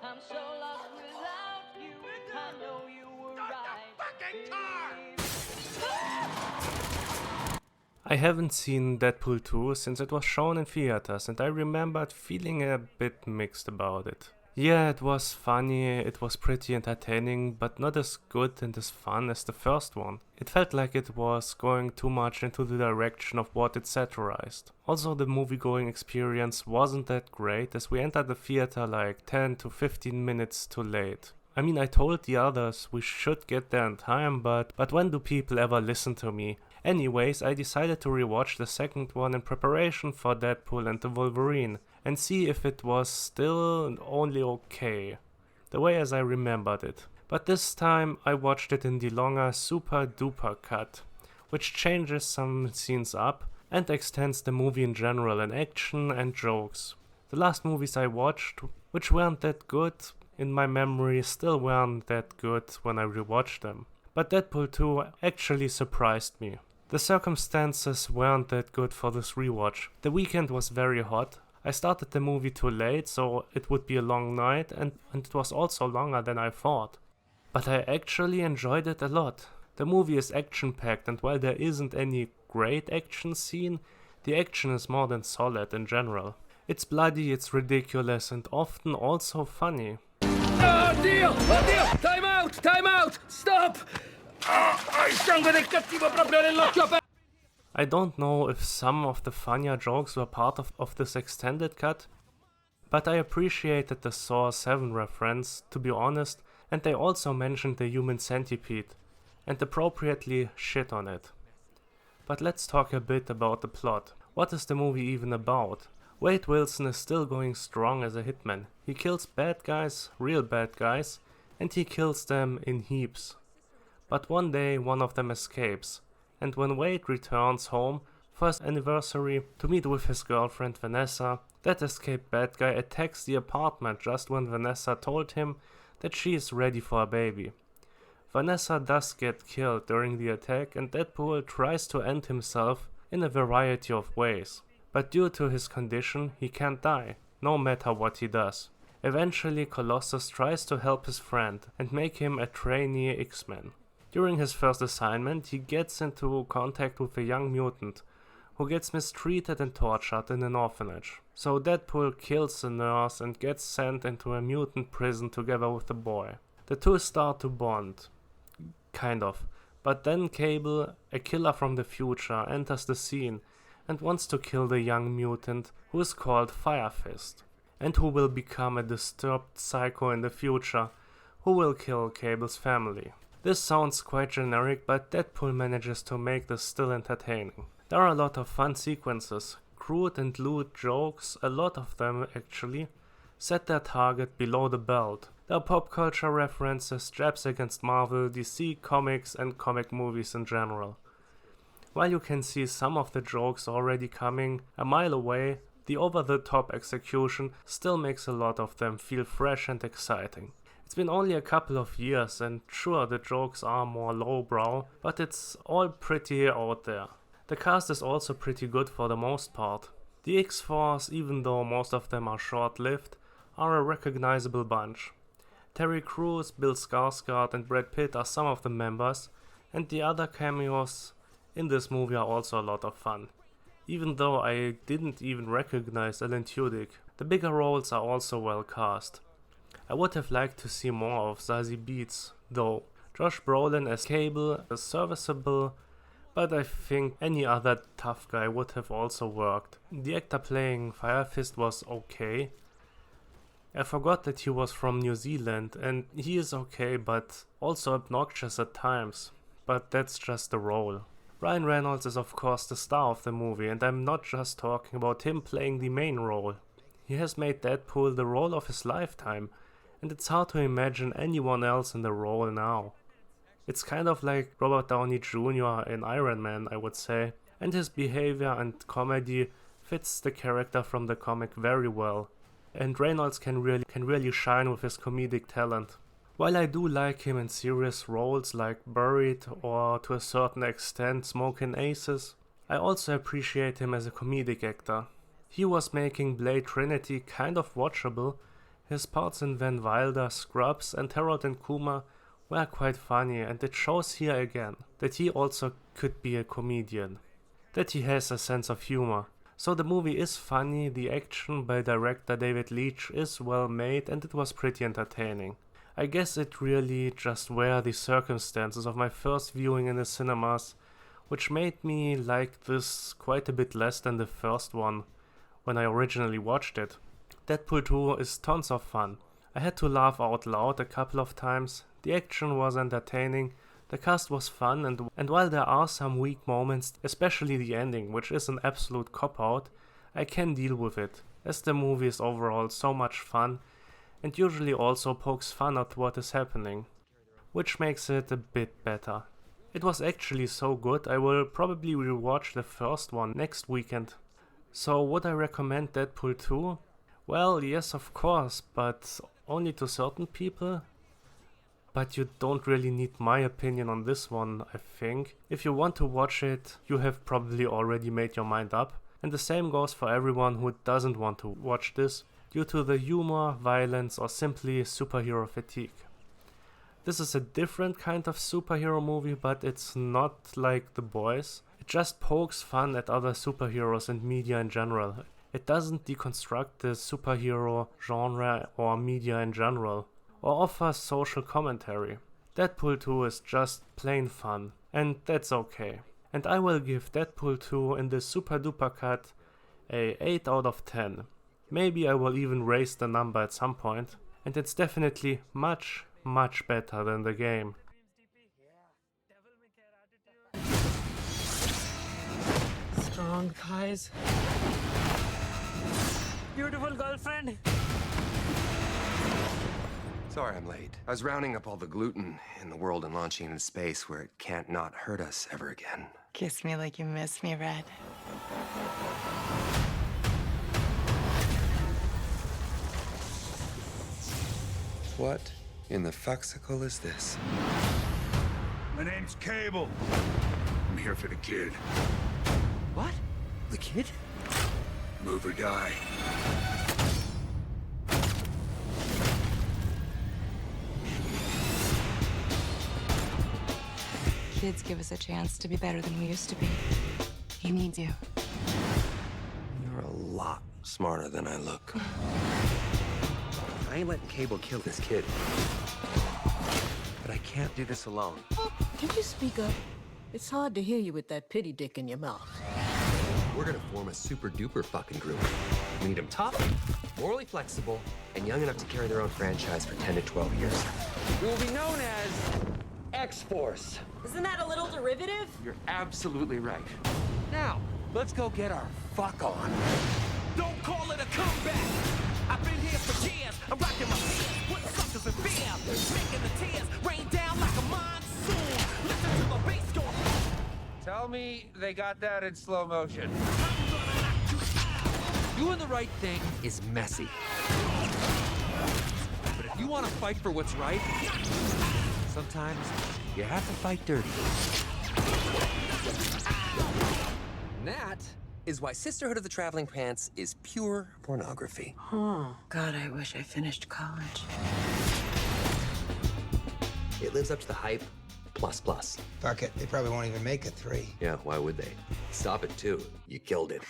I'm so lost without you. I know you were right. Fucking car! I haven't seen Deadpool 2 since it was shown in theaters, and I remembered feeling a bit mixed about it. Yeah, it was funny, it was pretty entertaining, but not as good and as fun as the first one. It felt like it was going too much into the direction of what it satirized. Also, the movie-going experience wasn't that great, as we entered the theater like 10 to 15 minutes too late. I mean, I told the others we should get there in time, but when do people ever listen to me? Anyways, I decided to rewatch the second one in preparation for Deadpool and the Wolverine, and see if it was still only okay, the way as I remembered it. But this time I watched it in the longer Super Duper Cut, which changes some scenes up and extends the movie in general in action and jokes. The last movies I watched, which weren't that good, in my memory still weren't that good when I rewatched them. But Deadpool 2 actually surprised me. The circumstances weren't that good for this rewatch. The weekend was very hot. I started the movie too late, so it would be a long night, and it was also longer than I thought. But I actually enjoyed it a lot. The movie is action-packed, and while there isn't any great action scene, the action is more than solid in general. It's bloody, it's ridiculous, and often also funny. Oh Dio! Oh Dio! Time out! Time out! Stop! Il sangue del cattivo proprio nell'occhio aperto! I don't know if some of the funnier jokes were part of this extended cut, but I appreciated the Saw 7 reference, to be honest, and they also mentioned the human centipede, and appropriately shit on it. But let's talk a bit about the plot. What is the movie even about? Wade Wilson is still going strong as a hitman. He kills bad guys, real bad guys, and he kills them in heaps. But one day one of them escapes, and when Wade returns home for his anniversary to meet with his girlfriend Vanessa, that escaped bad guy attacks the apartment just when Vanessa told him that she is ready for a baby. Vanessa does get killed during the attack, and Deadpool tries to end himself in a variety of ways. But due to his condition, he can't die, no matter what he does. Eventually, Colossus tries to help his friend and make him a trainee X-Men. During his first assignment, he gets into contact with a young mutant who gets mistreated and tortured in an orphanage. So Deadpool kills the nurse and gets sent into a mutant prison together with the boy. The two start to bond. Kind of. But then Cable, a killer from the future, enters the scene and wants to kill the young mutant who is called Fire Fist, and who will become a disturbed psycho in the future who will kill Cable's family. This sounds quite generic, but Deadpool manages to make this still entertaining. There are a lot of fun sequences, crude and lewd jokes, a lot of them actually, set their target below the belt. There are pop culture references, jabs against Marvel, DC comics and comic movies in general. While you can see some of the jokes already coming a mile away, the over-the-top execution still makes a lot of them feel fresh and exciting. It's been only a couple of years, and sure, the jokes are more lowbrow, but it's all pretty out there. The cast is also pretty good for the most part. The X-Force, even though most of them are short-lived, are a recognizable bunch. Terry Crews, Bill Skarsgård and Brad Pitt are some of the members, and the other cameos in this movie are also a lot of fun. Even though I didn't even recognize Alan Tudyk, the bigger roles are also well cast. I would have liked to see more of Zazie Beetz, though. Josh Brolin as Cable is serviceable, but I think any other tough guy would have also worked. The actor playing Fire Fist was okay. I forgot that he was from New Zealand, and he is okay, but also obnoxious at times. But that's just the role. Ryan Reynolds is of course the star of the movie, and I'm not just talking about him playing the main role. He has made Deadpool the role of his lifetime, and it's hard to imagine anyone else in the role now. It's kind of like Robert Downey Jr. in Iron Man, I would say, and his behavior and comedy fits the character from the comic very well, and Reynolds can really shine with his comedic talent. While I do like him in serious roles like Buried or to a certain extent Smokin' Aces, I also appreciate him as a comedic actor. He was making Blade Trinity kind of watchable. His parts in Van Wilder, Scrubs and Harold and Kumar were quite funny, and it shows here again that he also could be a comedian, that he has a sense of humor. So the movie is funny, the action by director David Leitch is well made, and it was pretty entertaining. I guess it really just were the circumstances of my first viewing in the cinemas, which made me like this quite a bit less than the first one when I originally watched it. Deadpool 2 is tons of fun. I had to laugh out loud a couple of times, the action was entertaining, the cast was fun, and while there are some weak moments, especially the ending, which is an absolute cop-out, I can deal with it, as the movie is overall so much fun, and usually also pokes fun at what is happening, which makes it a bit better. It was actually so good, I will probably rewatch the first one next weekend. So would I recommend Deadpool 2? Well, yes of course, but only to certain people. But you don't really need my opinion on this one, I think. If you want to watch it, you have probably already made your mind up. And the same goes for everyone who doesn't want to watch this, due to the humor, violence or simply superhero fatigue. This is a different kind of superhero movie, but it's not like The Boys. It just pokes fun at other superheroes and media in general. It doesn't deconstruct the superhero genre or media in general, or offer social commentary. Deadpool 2 is just plain fun, and that's okay. And I will give Deadpool 2 in the Super Duper Cut a 8 out of 10. Maybe I will even raise the number at some point, and it's definitely much better than the game. Strong thighs. Beautiful girlfriend. Sorry I'm late. I was rounding up all the gluten in the world and launching into space where it can't not hurt us ever again. Kiss me like you miss me, Red. What in the fuxicle is this? My name's Cable. I'm here for the kid. What? The kid? Move or die. Kids give us a chance to be better than we used to be. He needs you. You're a lot smarter than I look. I ain't letting Cable kill this kid. But I can't do this alone. Can you speak up? It's hard to hear you with that pity dick in your mouth. We're gonna form a super duper fucking group. We need them tough, morally flexible, and young enough to carry their own franchise for 10 to 12 years. We will be known as X-Force. Isn't that a little derivative? You're absolutely right. Now, let's go get our fuck on. Don't call it a comeback. I've been here for years. I'm rocking my fears, putting suckers in fear, making the tears rain down like a monsoon. Listen to the bass go. Tell me they got that in slow motion. Doing the right thing is messy. But if you want to fight for what's right, sometimes you have to fight dirty. And that is why Sisterhood of the Traveling Pants is pure pornography. Oh, God, I wish I finished college. It lives up to the hype, plus. Fuck it, they probably won't even make a 3. Yeah, why would they? Stop it, too. You killed it.